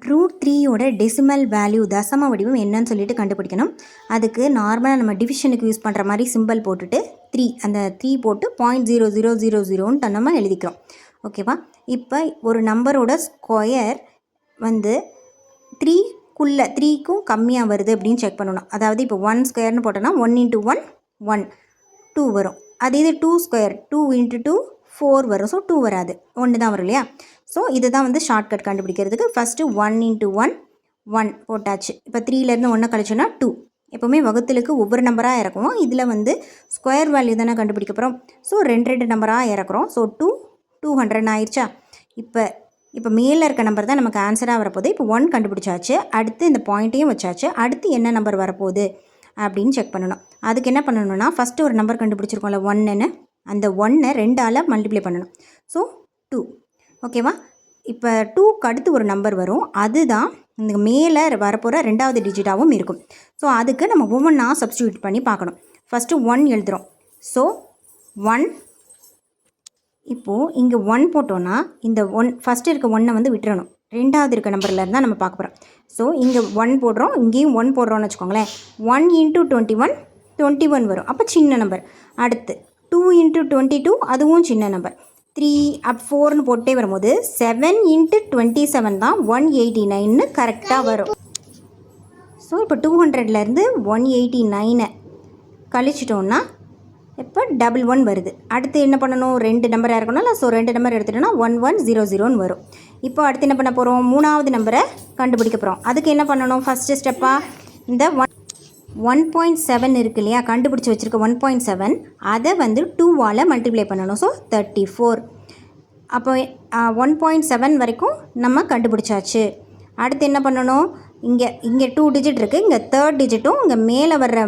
√3யோட decimal value தசம வடிவம் என்னன்னு சொல்லிட்டு கண்டுபிடிக்கணும். அதுக்கு நார்மலாக நம்ம டிவிஷனுக்கு யூஸ் பண்ணுற மாதிரி சிம்பிள் போட்டுட்டு 3 அந்த 3 போட்டு 0.0000ன்னு நம்ம எழுதிக்கிறோம். ஓகேவா? இப்போ ஒரு நம்பரோட ஸ்கொயர் வந்து 3க்கும் கம்மியாக வருது அப்படின்னு செக் பண்ணணும். அதாவது இப்போ 1 ஸ்கொயர்னு போட்டோன்னா 1 × 1 1 2 வரும். அதே இது 2 ஸ்கொயர் 2 × 2 4 வரும். ஸோ 2 வராது, 1 தான் வரும் இல்லையா? ஸோ இதுதான் வந்து ஷார்ட்கட் கண்டுபிடிக்கிறதுக்கு. ஃபஸ்ட்டு 1 × 1 1 போட்டாச்சு. இப்போ 3லேருந்து 1 கழிச்சோன்னா 2. எப்போவுமே வகுத்தலுக்கு ஒவ்வொரு நம்பராக இறக்குவோம். இதில் வந்து ஸ்கொயர் வேல்யூ தானே கண்டுபிடிக்க போகிறோம். ஸோ 2 நம்பராக இறக்குறோம். ஸோ 200 ஆயிடுச்சா? இப்போ மேலே இருக்க நம்பர் தான் நமக்கு ஆன்சராக வரப்போகுது. இப்போ 1 கண்டுபிடிச்சாச்சு. அடுத்து இந்த பாயிண்ட்டையும் வச்சாச்சு. அடுத்து என்ன நம்பர் வரப்போகுது அப்படின்னு செக் பண்ணணும். அதுக்கு என்ன பண்ணணும்னா, ஃபஸ்ட்டு ஒரு நம்பர் கண்டுபிடிச்சிருக்கோம்ல 1ன்னு, அந்த 1ஐ 2ஆல் மல்டிப்ளை பண்ணணும். ஸோ 2. ஓகேவா? இப்போ 2க்கு அடுத்து ஒரு நம்பர் வரும். அதுதான் இந்த மேலே வரப்போகிற 2வது டிஜிட்டாகவும் இருக்கும். ஸோ அதுக்கு நம்ம ஒவ்வொன்றா சப்ஸ்டியூட் பண்ணி பார்க்கணும். ஃபஸ்ட்டு 1 எழுதுகிறோம். ஸோ 1. இப்போது இங்கே 1 போட்டோன்னா இந்த ஃபஸ்ட்டு இருக்க 1ஐ வந்து விட்டுறணும். 2வது இருக்க நம்பரில் இருந்தால் நம்ம பார்க்க போகிறோம். ஸோ இங்கே 1 போடுறோம், இங்கேயும் 1 போடுறோன்னு வச்சுக்கோங்களேன். 1 × 21 21 வரும். அப்போ சின்ன நம்பர். அடுத்து 2 × 22 அதுவும் சின்ன நம்பர். 3 4ன்னு போட்டே வரும்போது 7 × 27 தான் 189ன்னு கரெக்டாக வரும். ஸோ இப்போ 200லேருந்து 189 கழிச்சிட்டோன்னா இப்போ 11 வருது. அடுத்து என்ன பண்ணணும்? 2 நம்பராக இருக்கணும்ல. ஸோ 2 நம்பர் எடுத்துட்டோன்னா 1100ன்னு வரும். இப்போ அடுத்து என்ன பண்ண போகிறோம்? 3வது நம்பரை கண்டுபிடிக்க போகிறோம். அதுக்கு என்ன பண்ணணும்? ஃபஸ்ட்டு ஸ்டெப்பாக இந்த 1.7 இருக்கு இல்லையா, கண்டுபிடிச்சி வச்சுருக்க 1.7 அதை வந்து 2ஆல் மல்டிப்ளை பண்ணணும். ஸோ 34. அப்போ 1.7 வரைக்கும் நம்ம கண்டுபிடிச்சாச்சு. அடுத்து என்ன பண்ணணும்? இங்கே 2 டிஜிட் இருக்குது. இங்கே 3rd டிஜிட்டும் இங்கே மேலே வர்ற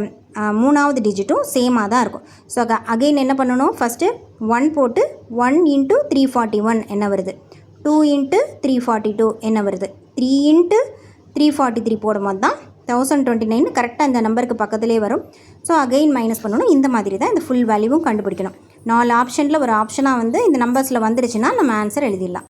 3வது டிஜிட்டும் சேமாக தான் இருக்கும். ஸோ அகெயின் என்ன பண்ணணும்? ஃபஸ்ட்டு 1 போட்டு 1 × 341 என்ன வருது? 2 × 342 என்ன வருது? 3 × 343 போடும்போது தான் 1029 கரெக்டாக இந்த நம்பருக்கு பக்கத்துலேயே வரும். ஸோ அகெயின் மைனஸ் பண்ணணும். இந்த மாதிரி தான் இந்த ஃபுல் வேல்யூவும் கண்டுபிடிக்கணும். 4 ஆப்ஷனில் ஒரு ஆப்ஷனாக வந்து இந்த நம்பர்ஸில் வந்துருச்சுன்னா நம்ம ஆன்சர் எழுதிடலாம்.